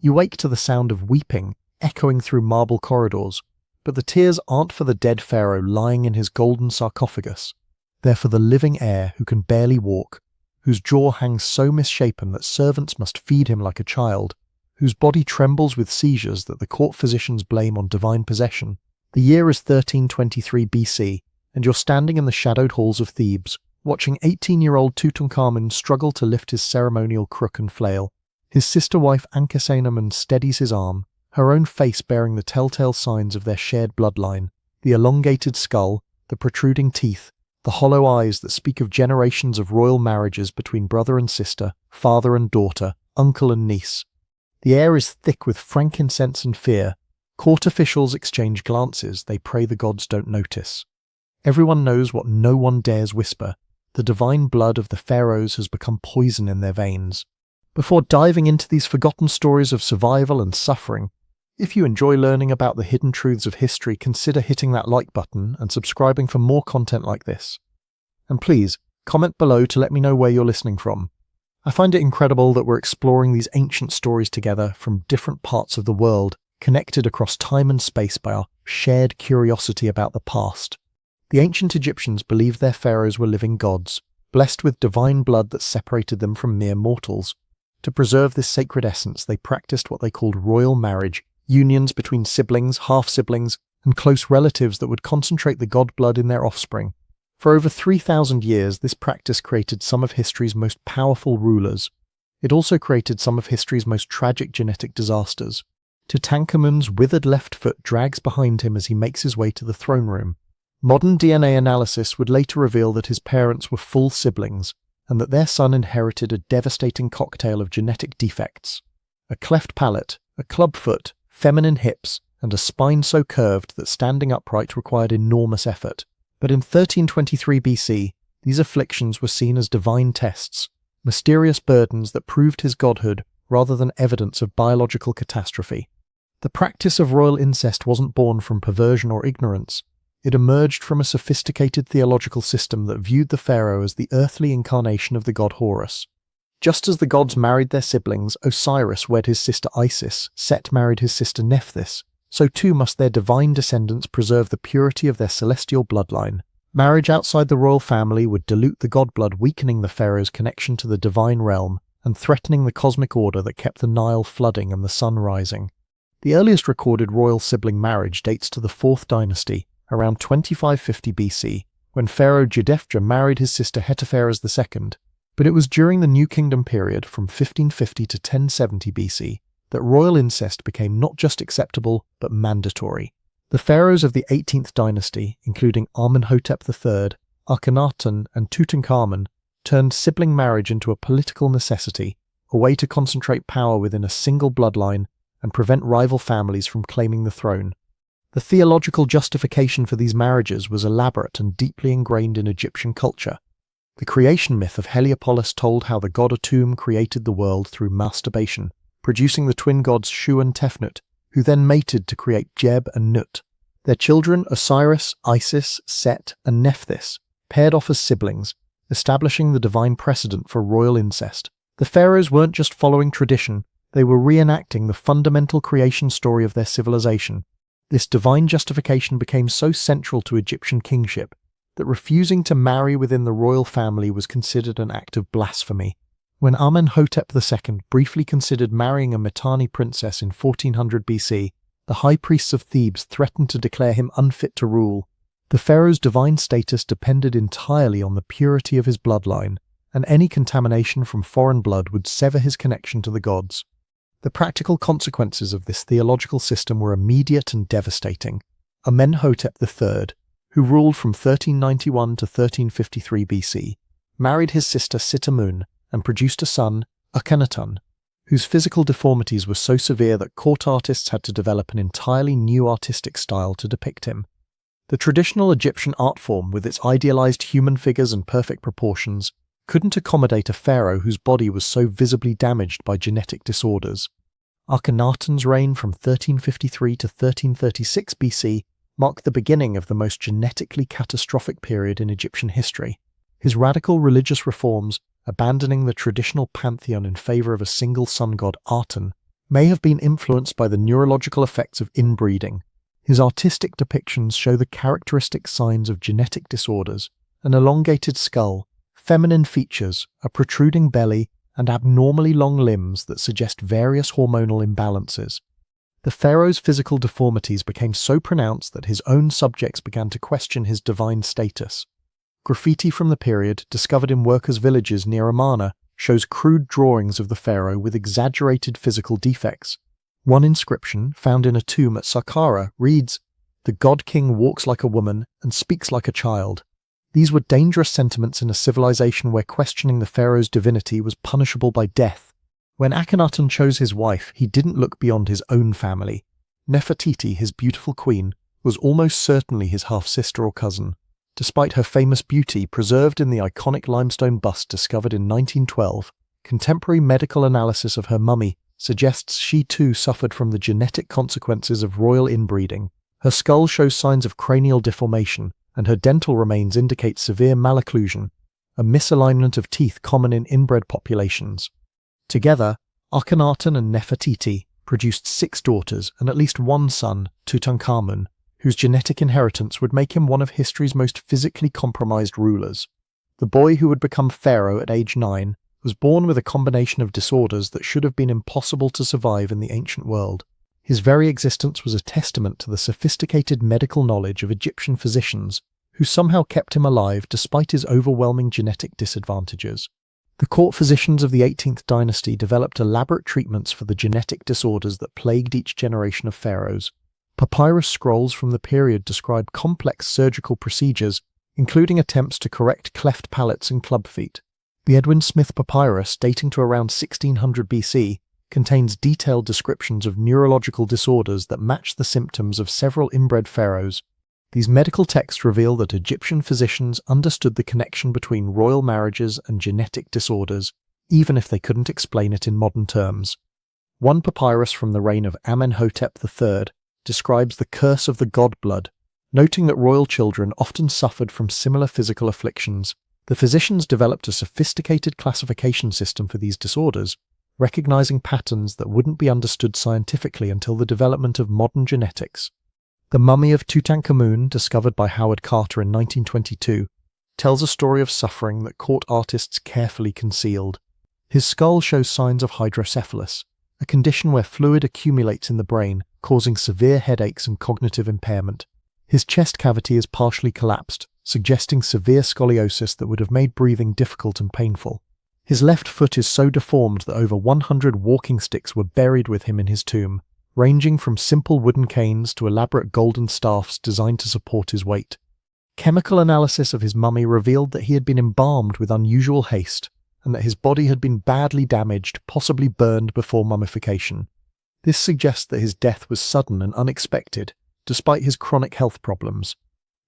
You wake to the sound of weeping echoing through marble corridors, but the tears aren't for the dead pharaoh lying in his golden sarcophagus. They're for the living heir who can barely walk, whose jaw hangs so misshapen that servants must feed him like a child, whose body trembles with seizures that the court physicians blame on divine possession. The year is 1323 BC, and you're standing in the shadowed halls of Thebes, watching 18-year-old Tutankhamun struggle to lift his ceremonial crook and flail. His sister-wife Ankhesenamun steadies his arm, her own face bearing the telltale signs of their shared bloodline, the elongated skull, the protruding teeth, the hollow eyes that speak of generations of royal marriages between brother and sister, father and daughter, uncle and niece. The air is thick with frankincense and fear. Court officials exchange glances, they pray the gods don't notice. Everyone knows what no one dares whisper. The divine blood of the pharaohs has become poison in their veins. Before diving into these forgotten stories of survival and suffering, if you enjoy learning about the hidden truths of history, consider hitting that like button and subscribing for more content like this. And please, comment below to let me know where you're listening from. I find it incredible that we're exploring these ancient stories together from different parts of the world, connected across time and space by our shared curiosity about the past. The ancient Egyptians believed their pharaohs were living gods, blessed with divine blood that separated them from mere mortals. To preserve this sacred essence, they practiced what they called royal marriage, unions between siblings, half-siblings, and close relatives that would concentrate the god blood in their offspring. For over 3,000 years, this practice created some of history's most powerful rulers. It also created some of history's most tragic genetic disasters. Tutankhamun's withered left foot drags behind him as he makes his way to the throne room. Modern DNA analysis would later reveal that his parents were full siblings, and that their son inherited a devastating cocktail of genetic defects. A cleft palate, a club foot, feminine hips, and a spine so curved that standing upright required enormous effort. But in 1323 BC, these afflictions were seen as divine tests, mysterious burdens that proved his godhood rather than evidence of biological catastrophe. The practice of royal incest wasn't born from perversion or ignorance. It emerged from a sophisticated theological system that viewed the pharaoh as the earthly incarnation of the god Horus. Just as the gods married their siblings, Osiris wed his sister Isis, Set married his sister Nephthys, so too must their divine descendants preserve the purity of their celestial bloodline. Marriage outside the royal family would dilute the god blood, weakening the pharaoh's connection to the divine realm and threatening the cosmic order that kept the Nile flooding and the sun rising. The earliest recorded royal sibling marriage dates to the 4th dynasty, around 2550 BC, when Pharaoh Jedefja married his sister Hetepheres II, but it was during the New Kingdom period from 1550 to 1070 BC that royal incest became not just acceptable but mandatory. The pharaohs of the 18th dynasty, including Amenhotep III, Akhenaten, and Tutankhamun, turned sibling marriage into a political necessity, a way to concentrate power within a single bloodline and prevent rival families from claiming the throne. The theological justification for these marriages was elaborate and deeply ingrained in Egyptian culture. The creation myth of Heliopolis told how the god Atum created the world through masturbation, producing the twin gods Shu and Tefnut, who then mated to create Jeb and Nut. Their children Osiris, Isis, Set, and Nephthys paired off as siblings, establishing the divine precedent for royal incest. The pharaohs weren't just following tradition, they were reenacting the fundamental creation story of their civilization. This divine justification became so central to Egyptian kingship that refusing to marry within the royal family was considered an act of blasphemy. When Amenhotep II briefly considered marrying a Mitanni princess in 1400 BC, the high priests of Thebes threatened to declare him unfit to rule. The pharaoh's divine status depended entirely on the purity of his bloodline, and any contamination from foreign blood would sever his connection to the gods. The practical consequences of this theological system were immediate and devastating. Amenhotep III, who ruled from 1391 to 1353 BC, married his sister Sitamun and produced a son, Akhenaten, whose physical deformities were so severe that court artists had to develop an entirely new artistic style to depict him. The traditional Egyptian art form, with its idealized human figures and perfect proportions, couldn't accommodate a pharaoh whose body was so visibly damaged by genetic disorders. Akhenaten's reign from 1353 to 1336 BC marked the beginning of the most genetically catastrophic period in Egyptian history. His radical religious reforms, abandoning the traditional pantheon in favor of a single sun god Aten, may have been influenced by the neurological effects of inbreeding. His artistic depictions show the characteristic signs of genetic disorders: an elongated skull, feminine features, a protruding belly, and abnormally long limbs that suggest various hormonal imbalances. The pharaoh's physical deformities became so pronounced that his own subjects began to question his divine status. Graffiti from the period, discovered in workers' villages near Amarna, shows crude drawings of the pharaoh with exaggerated physical defects. One inscription, found in a tomb at Saqqara, reads, "The god-king walks like a woman and speaks like a child." These were dangerous sentiments in a civilization where questioning the pharaoh's divinity was punishable by death. When Akhenaten chose his wife, he didn't look beyond his own family. Nefertiti, his beautiful queen, was almost certainly his half-sister or cousin. Despite her famous beauty preserved in the iconic limestone bust discovered in 1912, contemporary medical analysis of her mummy suggests she too suffered from the genetic consequences of royal inbreeding. Her skull shows signs of cranial deformation, and her dental remains indicate severe malocclusion, a misalignment of teeth common in inbred populations. Together, Akhenaten and Nefertiti produced 6 daughters and at least one son, Tutankhamun, whose genetic inheritance would make him one of history's most physically compromised rulers. The boy who would become pharaoh at age 9 was born with a combination of disorders that should have been impossible to survive in the ancient world. His very existence was a testament to the sophisticated medical knowledge of Egyptian physicians, who somehow kept him alive despite his overwhelming genetic disadvantages. The court physicians of the 18th dynasty developed elaborate treatments for the genetic disorders that plagued each generation of pharaohs. Papyrus scrolls from the period describe complex surgical procedures, including attempts to correct cleft palates and club feet. The Edwin Smith Papyrus, dating to around 1600 BC, contains detailed descriptions of neurological disorders that match the symptoms of several inbred pharaohs. These medical texts reveal that Egyptian physicians understood the connection between royal marriages and genetic disorders, even if they couldn't explain it in modern terms. One papyrus from the reign of Amenhotep III describes the curse of the god blood, noting that royal children often suffered from similar physical afflictions. The physicians developed a sophisticated classification system for these disorders, recognizing patterns that wouldn't be understood scientifically until the development of modern genetics. The mummy of Tutankhamun, discovered by Howard Carter in 1922, tells a story of suffering that court artists carefully concealed. His skull shows signs of hydrocephalus, a condition where fluid accumulates in the brain, causing severe headaches and cognitive impairment. His chest cavity is partially collapsed, suggesting severe scoliosis that would have made breathing difficult and painful. His left foot is so deformed that over 100 walking sticks were buried with him in his tomb, ranging from simple wooden canes to elaborate golden staffs designed to support his weight. Chemical analysis of his mummy revealed that he had been embalmed with unusual haste, and that his body had been badly damaged, possibly burned before mummification. This suggests that his death was sudden and unexpected, despite his chronic health problems.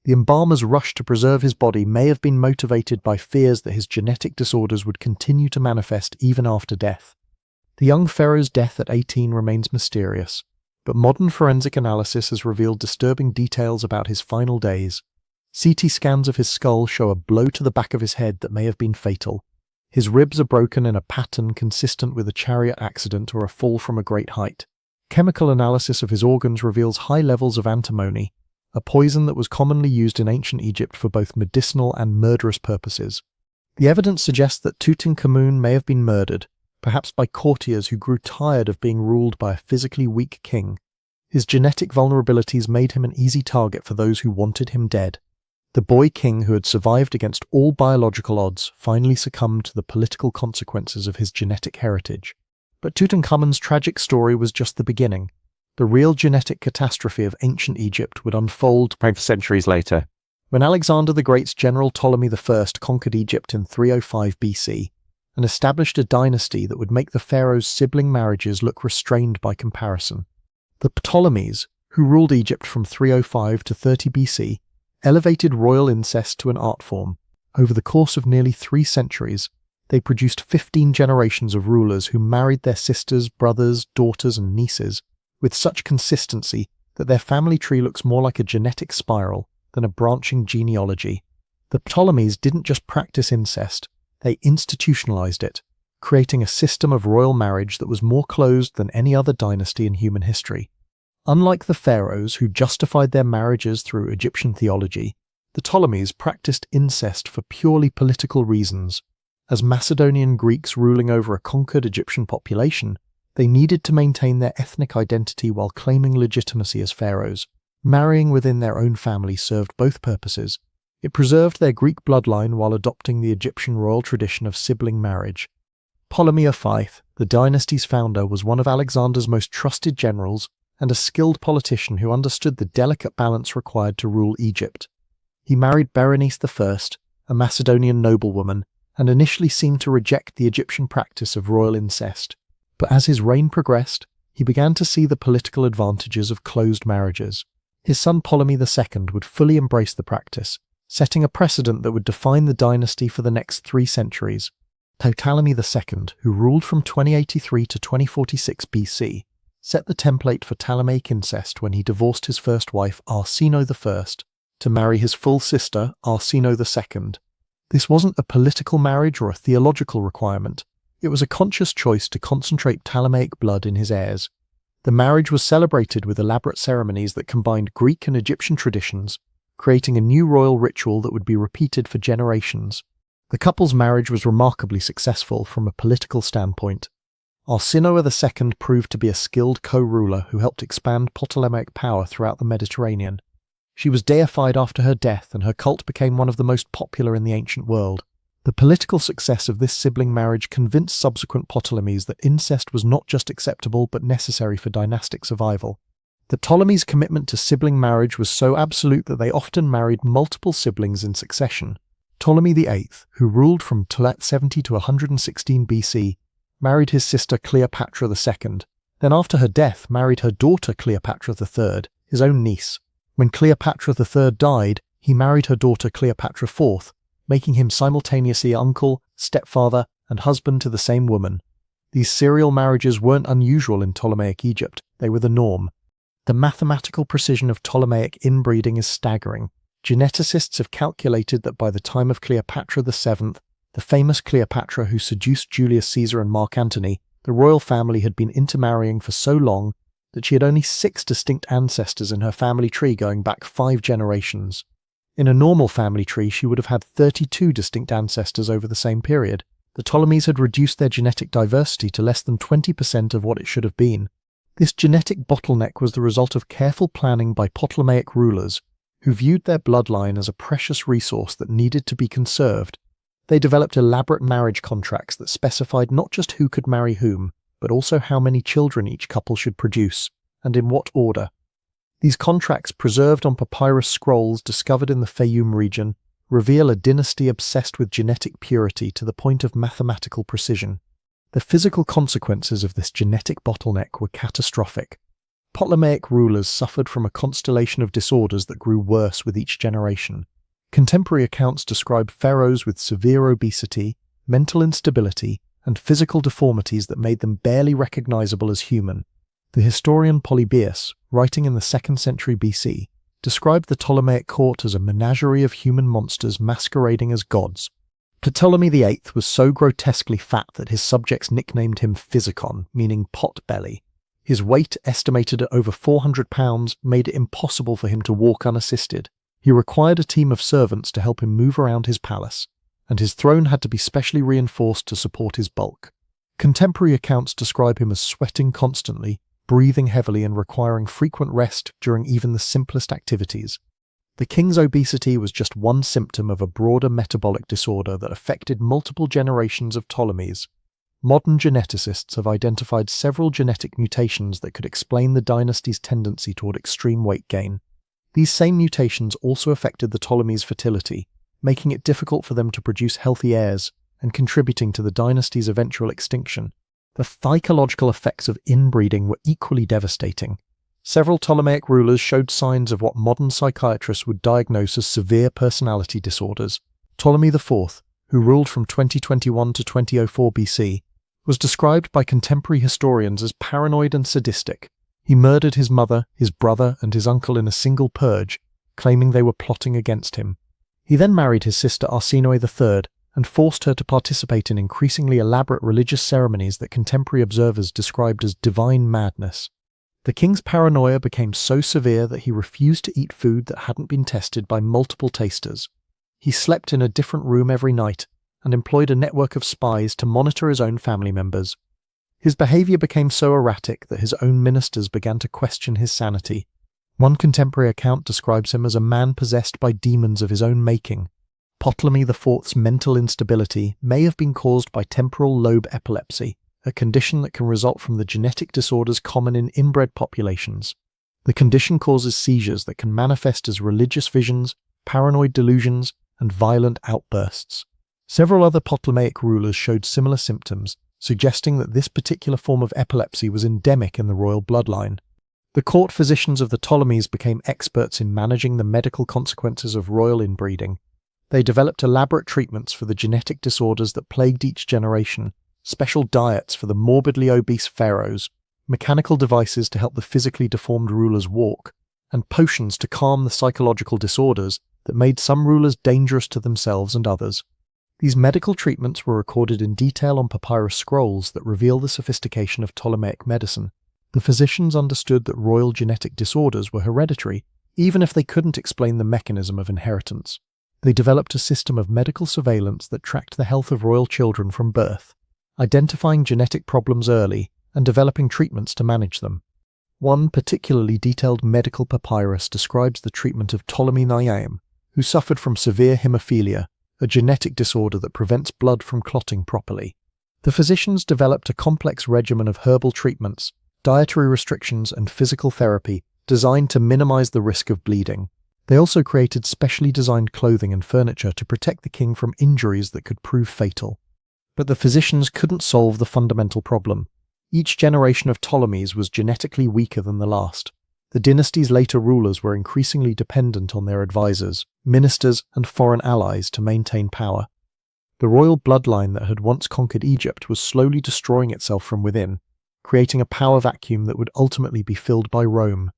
The embalmer's rush to preserve his body may have been motivated by fears that his genetic disorders would continue to manifest even after death. The young pharaoh's death at 18 remains mysterious, but modern forensic analysis has revealed disturbing details about his final days. CT scans of his skull show a blow to the back of his head that may have been fatal. His ribs are broken in a pattern consistent with a chariot accident or a fall from a great height. Chemical analysis of his organs reveals high levels of antimony, a poison that was commonly used in ancient Egypt for both medicinal and murderous purposes. The evidence suggests that Tutankhamun may have been murdered, perhaps by courtiers who grew tired of being ruled by a physically weak king. His genetic vulnerabilities made him an easy target for those who wanted him dead. The boy king who had survived against all biological odds finally succumbed to the political consequences of his genetic heritage. But Tutankhamun's tragic story was just the beginning. The real genetic catastrophe of ancient Egypt would unfold 5 centuries later, when Alexander the Great's general Ptolemy I conquered Egypt in 305 BC and established a dynasty that would make the pharaoh's sibling marriages look restrained by comparison. The Ptolemies, who ruled Egypt from 305 to 30 BC, elevated royal incest to an art form. Over the course of nearly 3 centuries, they produced 15 generations of rulers who married their sisters, brothers, daughters, and nieces with such consistency that their family tree looks more like a genetic spiral than a branching genealogy. The Ptolemies didn't just practice incest, they institutionalized it, creating a system of royal marriage that was more closed than any other dynasty in human history. Unlike the pharaohs, who justified their marriages through Egyptian theology, the Ptolemies practiced incest for purely political reasons. As Macedonian Greeks ruling over a conquered Egyptian population, they needed to maintain their ethnic identity while claiming legitimacy as pharaohs. Marrying within their own family served both purposes. It preserved their Greek bloodline while adopting the Egyptian royal tradition of sibling marriage. Ptolemy of Phthia, the dynasty's founder, was one of Alexander's most trusted generals and a skilled politician who understood the delicate balance required to rule Egypt. He married Berenice I, a Macedonian noblewoman, and initially seemed to reject the Egyptian practice of royal incest. But as his reign progressed, he began to see the political advantages of closed marriages. His son Ptolemy II would fully embrace the practice, setting a precedent that would define the dynasty for the next 3 centuries. Ptolemy II, who ruled from 2083 to 2046 BC, set the template for Ptolemaic incest when he divorced his first wife, Arsinoe I, to marry his full sister, Arsinoe II. This wasn't a political marriage or a theological requirement. It was a conscious choice to concentrate Ptolemaic blood in his heirs. The marriage was celebrated with elaborate ceremonies that combined Greek and Egyptian traditions, creating a new royal ritual that would be repeated for generations. The couple's marriage was remarkably successful from a political standpoint. Arsinoe II proved to be a skilled co-ruler who helped expand Ptolemaic power throughout the Mediterranean. She was deified after her death, and her cult became one of the most popular in the ancient world. The political success of this sibling marriage convinced subsequent Ptolemies that incest was not just acceptable but necessary for dynastic survival. The Ptolemies' commitment to sibling marriage was so absolute that they often married multiple siblings in succession. Ptolemy VIII, who ruled from 70 to 116 BC, married his sister Cleopatra II, then after her death married her daughter Cleopatra III, his own niece. When Cleopatra III died, he married her daughter Cleopatra IV, making him simultaneously uncle, stepfather, and husband to the same woman. These serial marriages weren't unusual in Ptolemaic Egypt, they were the norm. The mathematical precision of Ptolemaic inbreeding is staggering. Geneticists have calculated that by the time of Cleopatra VII, the famous Cleopatra who seduced Julius Caesar and Mark Antony, the royal family had been intermarrying for so long that she had only 6 distinct ancestors in her family tree going back 5 generations. In a normal family tree, she would have had 32 distinct ancestors over the same period. The Ptolemies had reduced their genetic diversity to less than 20% of what it should have been. This genetic bottleneck was the result of careful planning by Ptolemaic rulers, who viewed their bloodline as a precious resource that needed to be conserved. They developed elaborate marriage contracts that specified not just who could marry whom, but also how many children each couple should produce, and in what order. These contracts, preserved on papyrus scrolls discovered in the Fayum region, reveal a dynasty obsessed with genetic purity to the point of mathematical precision. The physical consequences of this genetic bottleneck were catastrophic. Ptolemaic rulers suffered from a constellation of disorders that grew worse with each generation. Contemporary accounts describe pharaohs with severe obesity, mental instability, and physical deformities that made them barely recognizable as human. The historian Polybius, writing in the 2nd century BC, described the Ptolemaic court as a menagerie of human monsters masquerading as gods. Ptolemy VIII was so grotesquely fat that his subjects nicknamed him Physicon, meaning pot belly. His weight, estimated at over 400 pounds, made it impossible for him to walk unassisted. He required a team of servants to help him move around his palace, and his throne had to be specially reinforced to support his bulk. Contemporary accounts describe him as sweating constantly, breathing heavily, and requiring frequent rest during even the simplest activities. The king's obesity was just one symptom of a broader metabolic disorder that affected multiple generations of Ptolemies. Modern geneticists have identified several genetic mutations that could explain the dynasty's tendency toward extreme weight gain. These same mutations also affected the Ptolemies' fertility, making it difficult for them to produce healthy heirs and contributing to the dynasty's eventual extinction. The psychological effects of inbreeding were equally devastating. Several Ptolemaic rulers showed signs of what modern psychiatrists would diagnose as severe personality disorders. Ptolemy IV, who ruled from 2021 to 2004 BC, was described by contemporary historians as paranoid and sadistic. He murdered his mother, his brother, and his uncle in a single purge, claiming they were plotting against him. He then married his sister Arsinoe III and forced her to participate in increasingly elaborate religious ceremonies that contemporary observers described as divine madness. The king's paranoia became so severe that he refused to eat food that hadn't been tested by multiple tasters. He slept in a different room every night and employed a network of spies to monitor his own family members. His behavior became so erratic that his own ministers began to question his sanity. One contemporary account describes him as a man possessed by demons of his own making. Ptolemy IV's mental instability may have been caused by temporal lobe epilepsy, a condition that can result from the genetic disorders common in inbred populations. The condition causes seizures that can manifest as religious visions, paranoid delusions, and violent outbursts. Several other Ptolemaic rulers showed similar symptoms, suggesting that this particular form of epilepsy was endemic in the royal bloodline. The court physicians of the Ptolemies became experts in managing the medical consequences of royal inbreeding. They developed elaborate treatments for the genetic disorders that plagued each generation, special diets for the morbidly obese pharaohs, mechanical devices to help the physically deformed rulers walk, and potions to calm the psychological disorders that made some rulers dangerous to themselves and others. These medical treatments were recorded in detail on papyrus scrolls that reveal the sophistication of Ptolemaic medicine. The physicians understood that royal genetic disorders were hereditary, even if they couldn't explain the mechanism of inheritance. They developed a system of medical surveillance that tracked the health of royal children from birth, identifying genetic problems early and developing treatments to manage them. One particularly detailed medical papyrus describes the treatment of Ptolemy Niam, who suffered from severe hemophilia, a genetic disorder that prevents blood from clotting properly. The physicians developed a complex regimen of herbal treatments, dietary restrictions, and physical therapy designed to minimize the risk of bleeding. They also created specially designed clothing and furniture to protect the king from injuries that could prove fatal. But the physicians couldn't solve the fundamental problem. Each generation of Ptolemies was genetically weaker than the last. The dynasty's later rulers were increasingly dependent on their advisors, ministers, and foreign allies to maintain power. The royal bloodline that had once conquered Egypt was slowly destroying itself from within, creating a power vacuum that would ultimately be filled by Rome.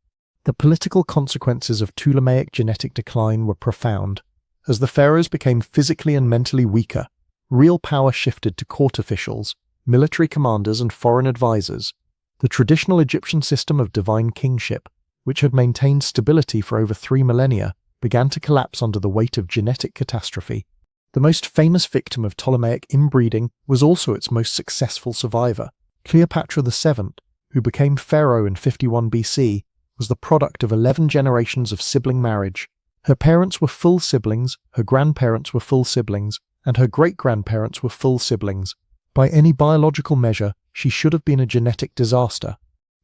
The political consequences of Ptolemaic genetic decline were profound. As the pharaohs became physically and mentally weaker, real power shifted to court officials, military commanders, and foreign advisors. The traditional Egyptian system of divine kingship, which had maintained stability for over 3 millennia, began to collapse under the weight of genetic catastrophe. The most famous victim of Ptolemaic inbreeding was also its most successful survivor. Cleopatra VII, who became pharaoh in 51 BC, was the product of 11 generations of sibling marriage. Her parents were full siblings, her grandparents were full siblings, and her great-grandparents were full siblings. By any biological measure, she should have been a genetic disaster.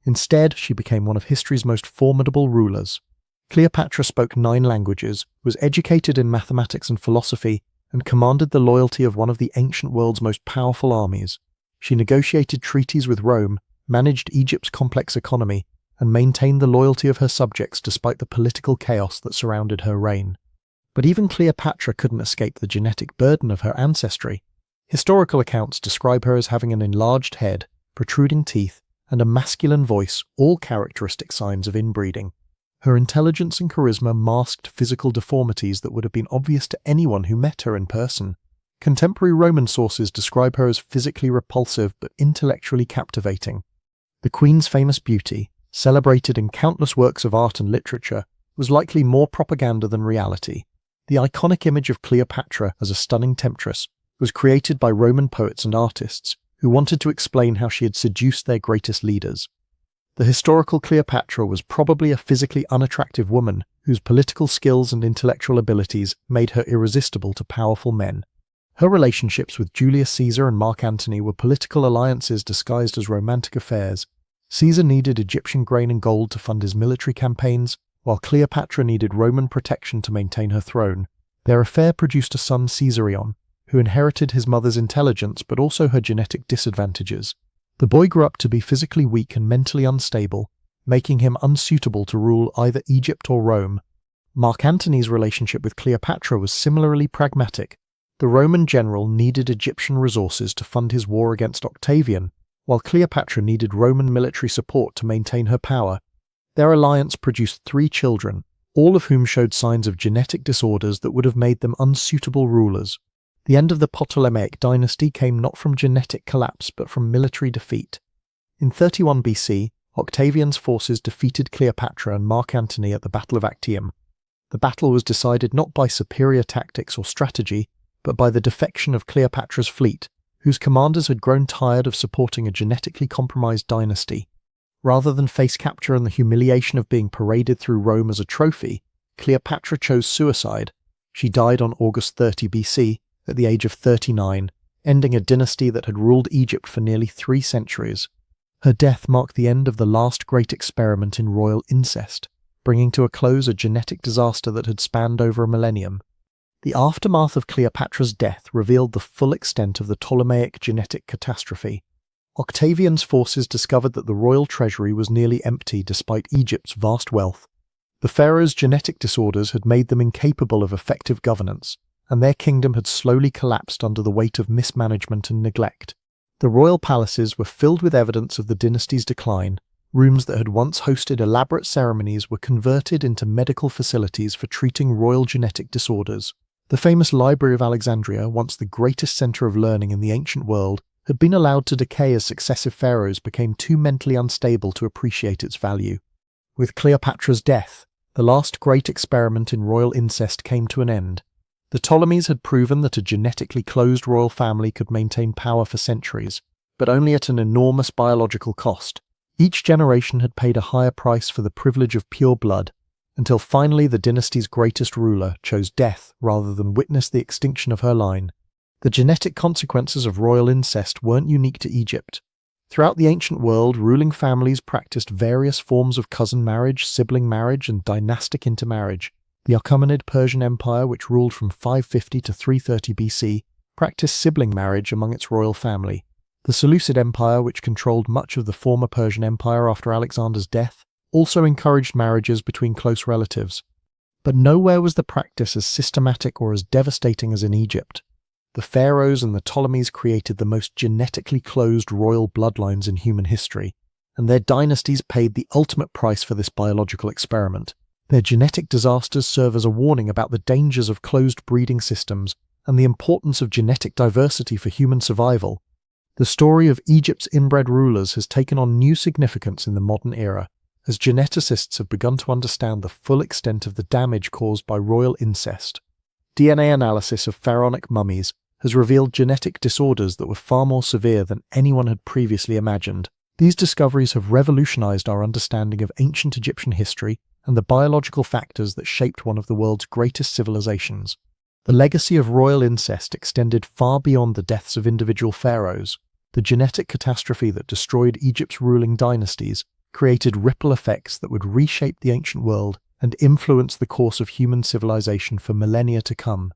Instead, she became one of history's most formidable rulers. Cleopatra spoke 9 languages, was educated in mathematics and philosophy, and commanded the loyalty of one of the ancient world's most powerful armies. She negotiated treaties with Rome, managed Egypt's complex economy, and maintained the loyalty of her subjects despite the political chaos that surrounded her reign. But even Cleopatra couldn't escape the genetic burden of her ancestry. Historical accounts describe her as having an enlarged head, protruding teeth, and a masculine voice, all characteristic signs of inbreeding. Her intelligence and charisma masked physical deformities that would have been obvious to anyone who met her in person. Contemporary Roman sources describe her as physically repulsive but intellectually captivating. The queen's famous beauty, celebrated in countless works of art and literature, was likely more propaganda than reality. The iconic image of Cleopatra as a stunning temptress was created by Roman poets and artists who wanted to explain how she had seduced their greatest leaders. The historical Cleopatra was probably a physically unattractive woman whose political skills and intellectual abilities made her irresistible to powerful men. Her relationships with Julius Caesar and Mark Antony were political alliances disguised as romantic affairs. Caesar needed Egyptian grain and gold to fund his military campaigns, while Cleopatra needed Roman protection to maintain her throne. Their affair produced a son, Caesarion, who inherited his mother's intelligence but also her genetic disadvantages. The boy grew up to be physically weak and mentally unstable, making him unsuitable to rule either Egypt or Rome. Mark Antony's relationship with Cleopatra was similarly pragmatic. The Roman general needed Egyptian resources to fund his war against Octavian, while Cleopatra needed Roman military support to maintain her power. Their alliance produced 3 children, all of whom showed signs of genetic disorders that would have made them unsuitable rulers. The end of the Ptolemaic dynasty came not from genetic collapse but from military defeat. In 31 BC, Octavian's forces defeated Cleopatra and Mark Antony at the Battle of Actium. The battle was decided not by superior tactics or strategy, but by the defection of Cleopatra's fleet, whose commanders had grown tired of supporting a genetically compromised dynasty. Rather than face capture and the humiliation of being paraded through Rome as a trophy, Cleopatra chose suicide. She died on August 30 BC, at the age of 39, ending a dynasty that had ruled Egypt for nearly 3 centuries. Her death marked the end of the last great experiment in royal incest, bringing to a close a genetic disaster that had spanned over a millennium. The aftermath of Cleopatra's death revealed the full extent of the Ptolemaic genetic catastrophe. Octavian's forces discovered that the royal treasury was nearly empty despite Egypt's vast wealth. The pharaohs' genetic disorders had made them incapable of effective governance, and their kingdom had slowly collapsed under the weight of mismanagement and neglect. The royal palaces were filled with evidence of the dynasty's decline. Rooms that had once hosted elaborate ceremonies were converted into medical facilities for treating royal genetic disorders. The famous Library of Alexandria, once the greatest center of learning in the ancient world, had been allowed to decay as successive pharaohs became too mentally unstable to appreciate its value. With Cleopatra's death, the last great experiment in royal incest came to an end. The Ptolemies had proven that a genetically closed royal family could maintain power for centuries, but only at an enormous biological cost. Each generation had paid a higher price for the privilege of pure blood, until finally the dynasty's greatest ruler chose death rather than witness the extinction of her line. The genetic consequences of royal incest weren't unique to Egypt. Throughout the ancient world, ruling families practiced various forms of cousin marriage, sibling marriage, and dynastic intermarriage. The Achaemenid Persian Empire, which ruled from 550 to 330 BC, practiced sibling marriage among its royal family. The Seleucid Empire, which controlled much of the former Persian Empire after Alexander's death, also encouraged marriages between close relatives. But nowhere was the practice as systematic or as devastating as in Egypt. The pharaohs and the Ptolemies created the most genetically closed royal bloodlines in human history, and their dynasties paid the ultimate price for this biological experiment. Their genetic disasters serve as a warning about the dangers of closed breeding systems and the importance of genetic diversity for human survival. The story of Egypt's inbred rulers has taken on new significance in the modern era, as geneticists have begun to understand the full extent of the damage caused by royal incest. DNA analysis of pharaonic mummies has revealed genetic disorders that were far more severe than anyone had previously imagined. These discoveries have revolutionized our understanding of ancient Egyptian history and the biological factors that shaped one of the world's greatest civilizations. The legacy of royal incest extended far beyond the deaths of individual pharaohs. The genetic catastrophe that destroyed Egypt's ruling dynasties created ripple effects that would reshape the ancient world and influence the course of human civilization for millennia to come.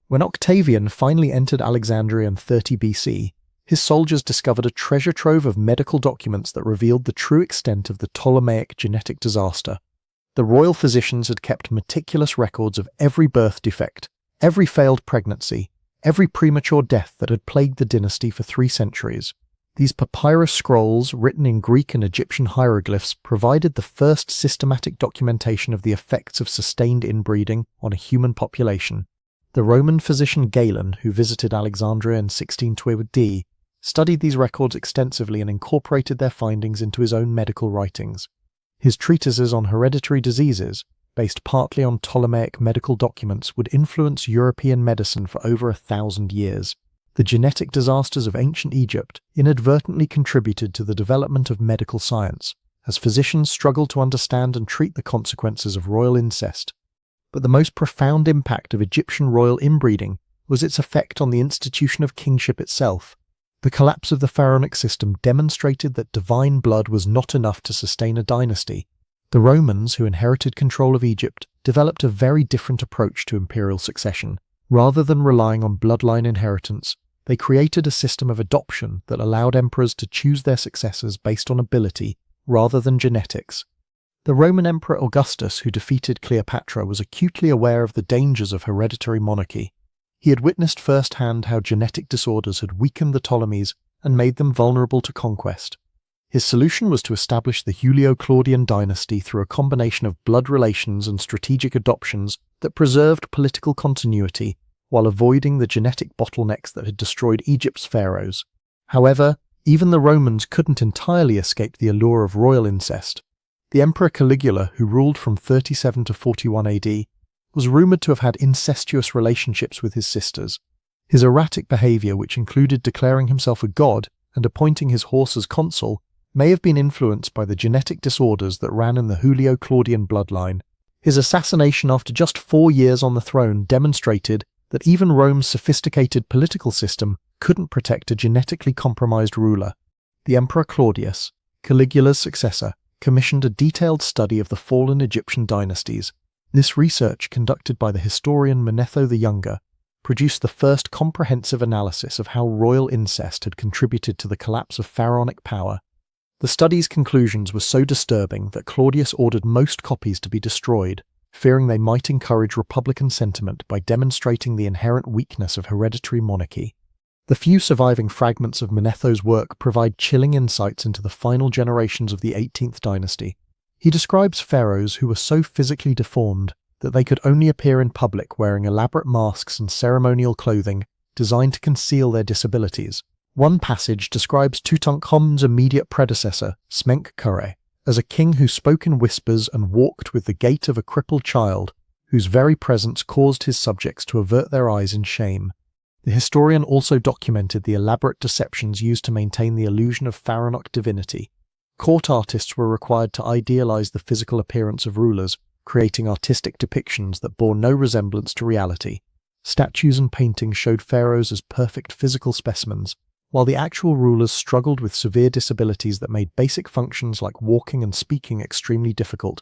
When Octavian finally entered Alexandria in 30 BC, his soldiers discovered a treasure trove of medical documents that revealed the true extent of the Ptolemaic genetic disaster. The royal physicians had kept meticulous records of every birth defect, every failed pregnancy, every premature death that had plagued the dynasty for 3 centuries. These papyrus scrolls, written in Greek and Egyptian hieroglyphs, provided the first systematic documentation of the effects of sustained inbreeding on a human population. The Roman physician Galen, who visited Alexandria in 1612 AD, studied these records extensively and incorporated their findings into his own medical writings. His treatises on hereditary diseases, based partly on Ptolemaic medical documents, would influence European medicine for over 1,000 years. The genetic disasters of ancient Egypt inadvertently contributed to the development of medical science, as physicians struggled to understand and treat the consequences of royal incest. But the most profound impact of Egyptian royal inbreeding was its effect on the institution of kingship itself. The collapse of the pharaonic system demonstrated that divine blood was not enough to sustain a dynasty. The Romans, who inherited control of Egypt, developed a very different approach to imperial succession. Rather than relying on bloodline inheritance, they created a system of adoption that allowed emperors to choose their successors based on ability rather than genetics. The Roman Emperor Augustus, who defeated Cleopatra, was acutely aware of the dangers of hereditary monarchy. He had witnessed firsthand how genetic disorders had weakened the Ptolemies and made them vulnerable to conquest. His solution was to establish the Julio-Claudian dynasty through a combination of blood relations and strategic adoptions that preserved political continuity while avoiding the genetic bottlenecks that had destroyed Egypt's pharaohs. However, even the Romans couldn't entirely escape the allure of royal incest. The Emperor Caligula, who ruled from 37 to 41 AD, was rumoured to have had incestuous relationships with his sisters. His erratic behaviour, which included declaring himself a god and appointing his horse as consul, may have been influenced by the genetic disorders that ran in the Julio-Claudian bloodline. His assassination after just 4 years on the throne demonstrated that even Rome's sophisticated political system couldn't protect a genetically compromised ruler. The Emperor Claudius, Caligula's successor, commissioned a detailed study of the fallen Egyptian dynasties. This research, conducted by the historian Manetho the Younger, produced the first comprehensive analysis of how royal incest had contributed to the collapse of pharaonic power. The study's conclusions were so disturbing that Claudius ordered most copies to be destroyed, fearing they might encourage republican sentiment by demonstrating the inherent weakness of hereditary monarchy. The few surviving fragments of Manetho's work provide chilling insights into the final generations of the 18th dynasty. He describes pharaohs who were so physically deformed that they could only appear in public wearing elaborate masks and ceremonial clothing designed to conceal their disabilities. One passage describes Tutankhamun's immediate predecessor, Smenkhkare, as a king who spoke in whispers and walked with the gait of a crippled child, whose very presence caused his subjects to avert their eyes in shame. The historian also documented the elaborate deceptions used to maintain the illusion of pharaonic divinity. Court artists were required to idealize the physical appearance of rulers, creating artistic depictions that bore no resemblance to reality. Statues and paintings showed pharaohs as perfect physical specimens, while the actual rulers struggled with severe disabilities that made basic functions like walking and speaking extremely difficult.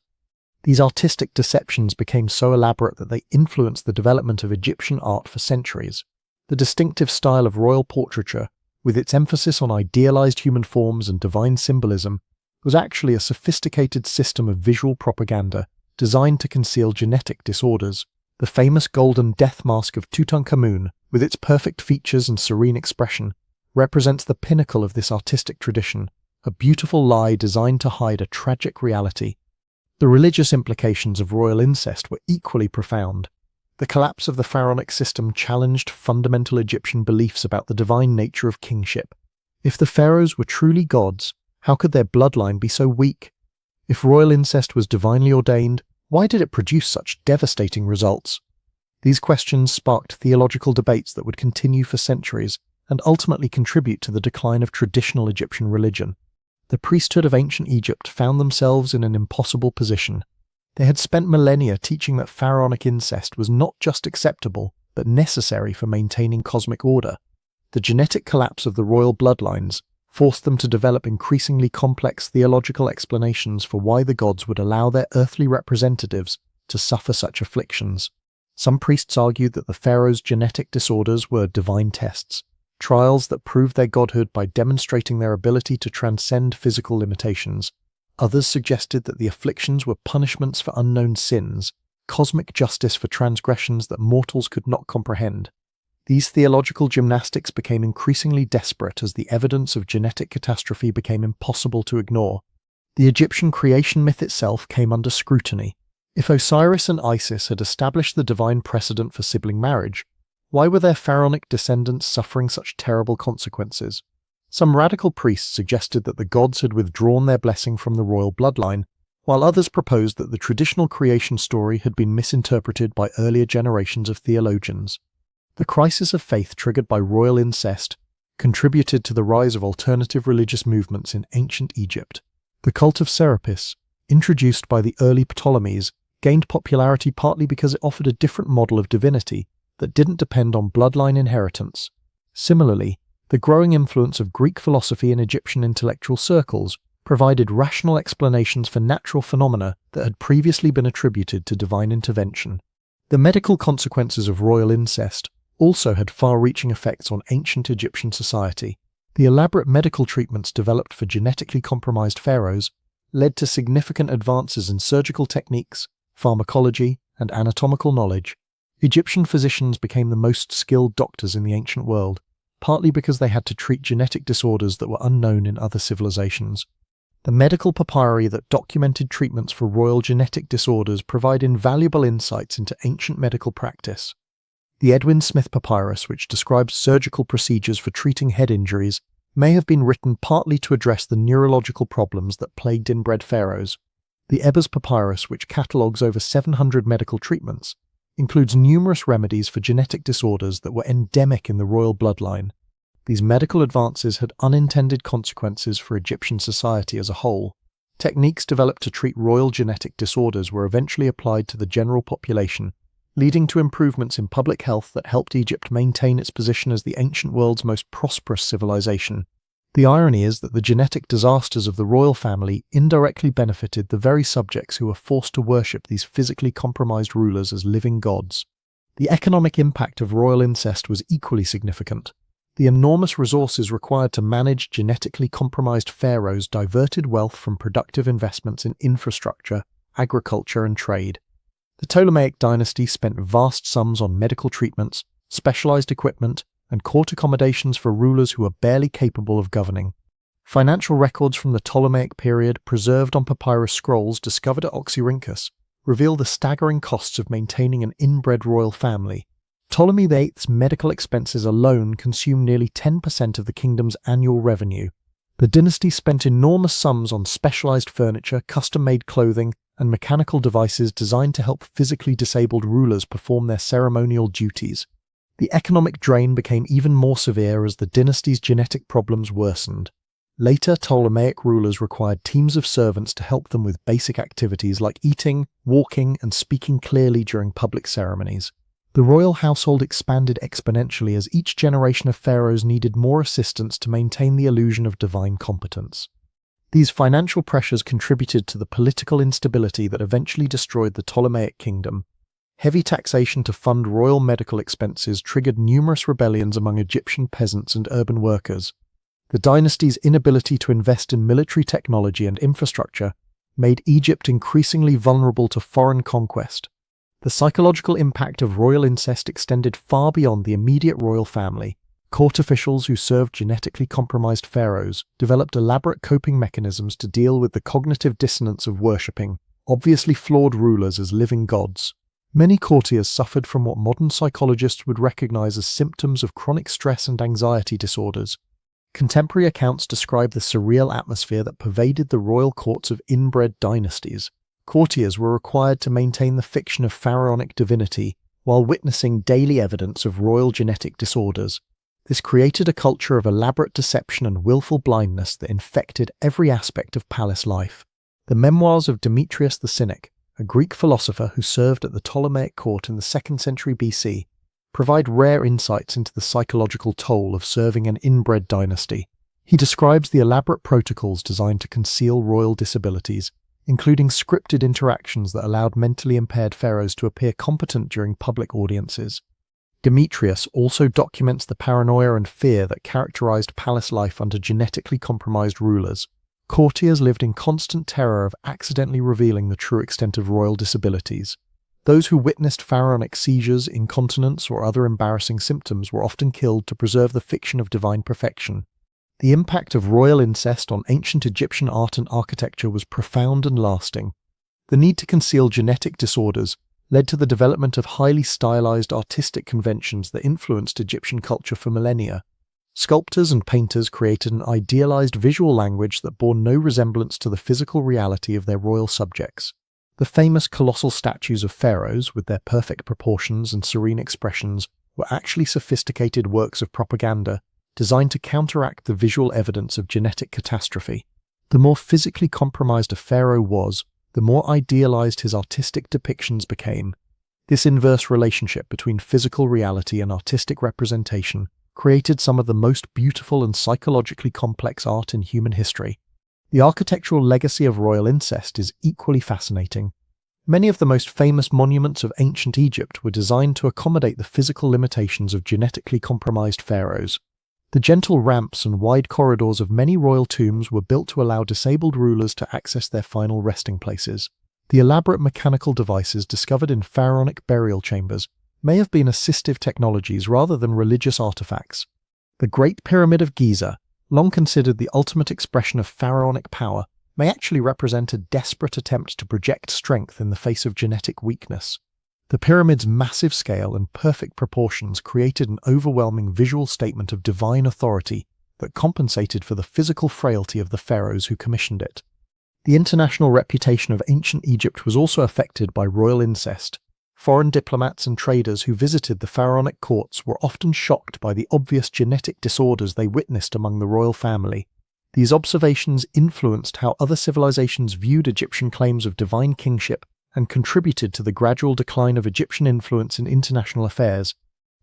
These artistic deceptions became so elaborate that they influenced the development of Egyptian art for centuries. The distinctive style of royal portraiture, with its emphasis on idealized human forms and divine symbolism, was actually a sophisticated system of visual propaganda designed to conceal genetic disorders. The famous golden death mask of Tutankhamun, with its perfect features and serene expression, represents the pinnacle of this artistic tradition, a beautiful lie designed to hide a tragic reality. The religious implications of royal incest were equally profound. The collapse of the pharaonic system challenged fundamental Egyptian beliefs about the divine nature of kingship. If the pharaohs were truly gods, how could their bloodline be so weak? If royal incest was divinely ordained, why did it produce such devastating results? These questions sparked theological debates that would continue for centuries and ultimately contribute to the decline of traditional Egyptian religion. The priesthood of ancient Egypt found themselves in an impossible position. They had spent millennia teaching that pharaonic incest was not just acceptable, but necessary for maintaining cosmic order. The genetic collapse of the royal bloodlines forced them to develop increasingly complex theological explanations for why the gods would allow their earthly representatives to suffer such afflictions. Some priests argued that the pharaohs' genetic disorders were divine tests, trials that proved their godhood by demonstrating their ability to transcend physical limitations. Others suggested that the afflictions were punishments for unknown sins, cosmic justice for transgressions that mortals could not comprehend. These theological gymnastics became increasingly desperate as the evidence of genetic catastrophe became impossible to ignore. The Egyptian creation myth itself came under scrutiny. If Osiris and Isis had established the divine precedent for sibling marriage, why were their pharaonic descendants suffering such terrible consequences? Some radical priests suggested that the gods had withdrawn their blessing from the royal bloodline, while others proposed that the traditional creation story had been misinterpreted by earlier generations of theologians. The crisis of faith triggered by royal incest contributed to the rise of alternative religious movements in ancient Egypt. The cult of Serapis, introduced by the early Ptolemies, gained popularity partly because it offered a different model of divinity that didn't depend on bloodline inheritance. Similarly, the growing influence of Greek philosophy in Egyptian intellectual circles provided rational explanations for natural phenomena that had previously been attributed to divine intervention. The medical consequences of royal incest also had far-reaching effects on ancient Egyptian society. The elaborate medical treatments developed for genetically compromised pharaohs led to significant advances in surgical techniques, pharmacology, and anatomical knowledge. Egyptian physicians became the most skilled doctors in the ancient world, partly because they had to treat genetic disorders that were unknown in other civilizations. The medical papyri that documented treatments for royal genetic disorders provide invaluable insights into ancient medical practice. The Edwin Smith Papyrus, which describes surgical procedures for treating head injuries, may have been written partly to address the neurological problems that plagued inbred pharaohs. The Ebers Papyrus, which catalogues over 700 medical treatments, includes numerous remedies for genetic disorders that were endemic in the royal bloodline. These medical advances had unintended consequences for Egyptian society as a whole. Techniques developed to treat royal genetic disorders were eventually applied to the general population, leading to improvements in public health that helped Egypt maintain its position as the ancient world's most prosperous civilization. The irony is that the genetic disasters of the royal family indirectly benefited the very subjects who were forced to worship these physically compromised rulers as living gods. The economic impact of royal incest was equally significant. The enormous resources required to manage genetically compromised pharaohs diverted wealth from productive investments in infrastructure, agriculture, and trade. The Ptolemaic dynasty spent vast sums on medical treatments, specialized equipment, and court accommodations for rulers who were barely capable of governing. Financial records from the Ptolemaic period, preserved on papyrus scrolls discovered at Oxyrhynchus, reveal the staggering costs of maintaining an inbred royal family. Ptolemy VIII's medical expenses alone consumed nearly 10% of the kingdom's annual revenue. The dynasty spent enormous sums on specialized furniture, custom-made clothing, and mechanical devices designed to help physically disabled rulers perform their ceremonial duties. The economic drain became even more severe as the dynasty's genetic problems worsened. Later, Ptolemaic rulers required teams of servants to help them with basic activities like eating, walking, and speaking clearly during public ceremonies. The royal household expanded exponentially as each generation of pharaohs needed more assistance to maintain the illusion of divine competence. These financial pressures contributed to the political instability that eventually destroyed the Ptolemaic kingdom. Heavy taxation to fund royal medical expenses triggered numerous rebellions among Egyptian peasants and urban workers. The dynasty's inability to invest in military technology and infrastructure made Egypt increasingly vulnerable to foreign conquest. The psychological impact of royal incest extended far beyond the immediate royal family. Court officials who served genetically compromised pharaohs developed elaborate coping mechanisms to deal with the cognitive dissonance of worshipping obviously flawed rulers as living gods. Many courtiers suffered from what modern psychologists would recognize as symptoms of chronic stress and anxiety disorders. Contemporary accounts describe the surreal atmosphere that pervaded the royal courts of inbred dynasties. Courtiers were required to maintain the fiction of pharaonic divinity while witnessing daily evidence of royal genetic disorders. This created a culture of elaborate deception and willful blindness that infected every aspect of palace life. The memoirs of Demetrius the Cynic, a Greek philosopher who served at the Ptolemaic court in the 2nd century BC, provide rare insights into the psychological toll of serving an inbred dynasty. He describes the elaborate protocols designed to conceal royal disabilities, including scripted interactions that allowed mentally impaired pharaohs to appear competent during public audiences. Demetrius also documents the paranoia and fear that characterized palace life under genetically compromised rulers. Courtiers lived in constant terror of accidentally revealing the true extent of royal disabilities. Those who witnessed pharaonic seizures, incontinence, or other embarrassing symptoms were often killed to preserve the fiction of divine perfection. The impact of royal incest on ancient Egyptian art and architecture was profound and lasting. The need to conceal genetic disorders led to the development of highly stylized artistic conventions that influenced Egyptian culture for millennia. Sculptors and painters created an idealized visual language that bore no resemblance to the physical reality of their royal subjects. The famous colossal statues of pharaohs, with their perfect proportions and serene expressions, were actually sophisticated works of propaganda designed to counteract the visual evidence of genetic catastrophe. The more physically compromised a pharaoh was, the more idealized his artistic depictions became. This inverse relationship between physical reality and artistic representation created some of the most beautiful and psychologically complex art in human history. The architectural legacy of royal incest is equally fascinating. Many of the most famous monuments of ancient Egypt were designed to accommodate the physical limitations of genetically compromised pharaohs. The gentle ramps and wide corridors of many royal tombs were built to allow disabled rulers to access their final resting places. The elaborate mechanical devices discovered in pharaonic burial chambers may have been assistive technologies rather than religious artifacts. The Great Pyramid of Giza, long considered the ultimate expression of pharaonic power, may actually represent a desperate attempt to project strength in the face of genetic weakness. The pyramid's massive scale and perfect proportions created an overwhelming visual statement of divine authority that compensated for the physical frailty of the pharaohs who commissioned it. The international reputation of ancient Egypt was also affected by royal incest. Foreign diplomats and traders who visited the pharaonic courts were often shocked by the obvious genetic disorders they witnessed among the royal family. These observations influenced how other civilizations viewed Egyptian claims of divine kingship and contributed to the gradual decline of Egyptian influence in international affairs.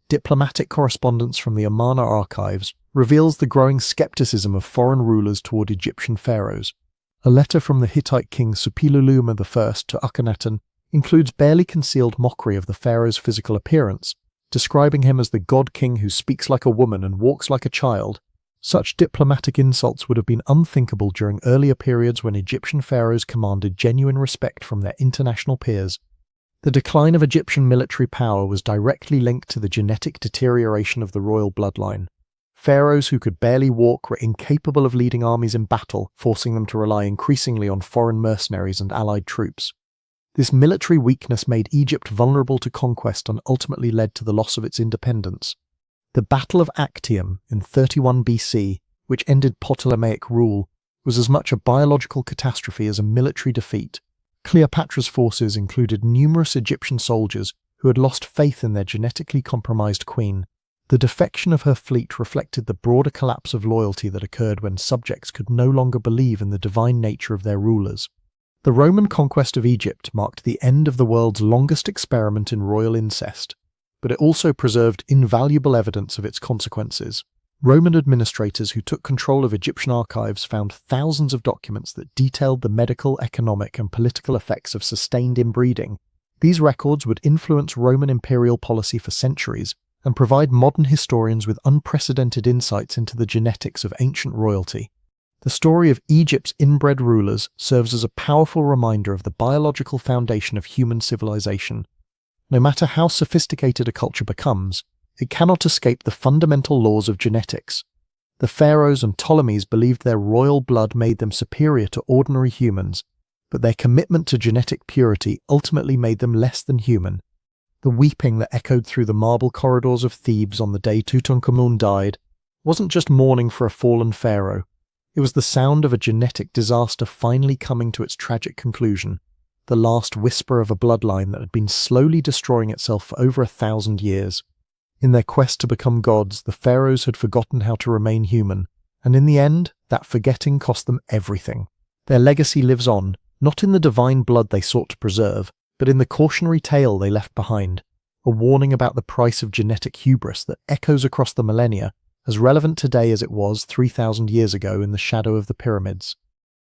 Diplomatic correspondence from the Amarna archives reveals the growing skepticism of foreign rulers toward Egyptian pharaohs. A letter from the Hittite king Suppiluliuma I to Akhenaten includes barely concealed mockery of the pharaoh's physical appearance, describing him as the god-king who speaks like a woman and walks like a child. Such diplomatic insults would have been unthinkable during earlier periods when Egyptian pharaohs commanded genuine respect from their international peers. The decline of Egyptian military power was directly linked to the genetic deterioration of the royal bloodline. Pharaohs who could barely walk were incapable of leading armies in battle, forcing them to rely increasingly on foreign mercenaries and allied troops. This military weakness made Egypt vulnerable to conquest and ultimately led to the loss of its independence. The Battle of Actium in 31 BC, which ended Ptolemaic rule, was as much a biological catastrophe as a military defeat. Cleopatra's forces included numerous Egyptian soldiers who had lost faith in their genetically compromised queen. The defection of her fleet reflected the broader collapse of loyalty that occurred when subjects could no longer believe in the divine nature of their rulers. The Roman conquest of Egypt marked the end of the world's longest experiment in royal incest, but it also preserved invaluable evidence of its consequences. Roman administrators who took control of Egyptian archives found thousands of documents that detailed the medical, economic, and political effects of sustained inbreeding. These records would influence Roman imperial policy for centuries and provide modern historians with unprecedented insights into the genetics of ancient royalty. The story of Egypt's inbred rulers serves as a powerful reminder of the biological foundation of human civilization. No matter how sophisticated a culture becomes, it cannot escape the fundamental laws of genetics. The pharaohs and Ptolemies believed their royal blood made them superior to ordinary humans, but their commitment to genetic purity ultimately made them less than human. The weeping that echoed through the marble corridors of Thebes on the day Tutankhamun died wasn't just mourning for a fallen pharaoh. It was the sound of a genetic disaster finally coming to its tragic conclusion, the last whisper of a bloodline that had been slowly destroying itself for over 1,000 years. In their quest to become gods, the pharaohs had forgotten how to remain human, and in the end, that forgetting cost them everything. Their legacy lives on, not in the divine blood they sought to preserve, but in the cautionary tale they left behind, a warning about the price of genetic hubris that echoes across the millennia, as relevant today as it was 3,000 years ago in the shadow of the pyramids.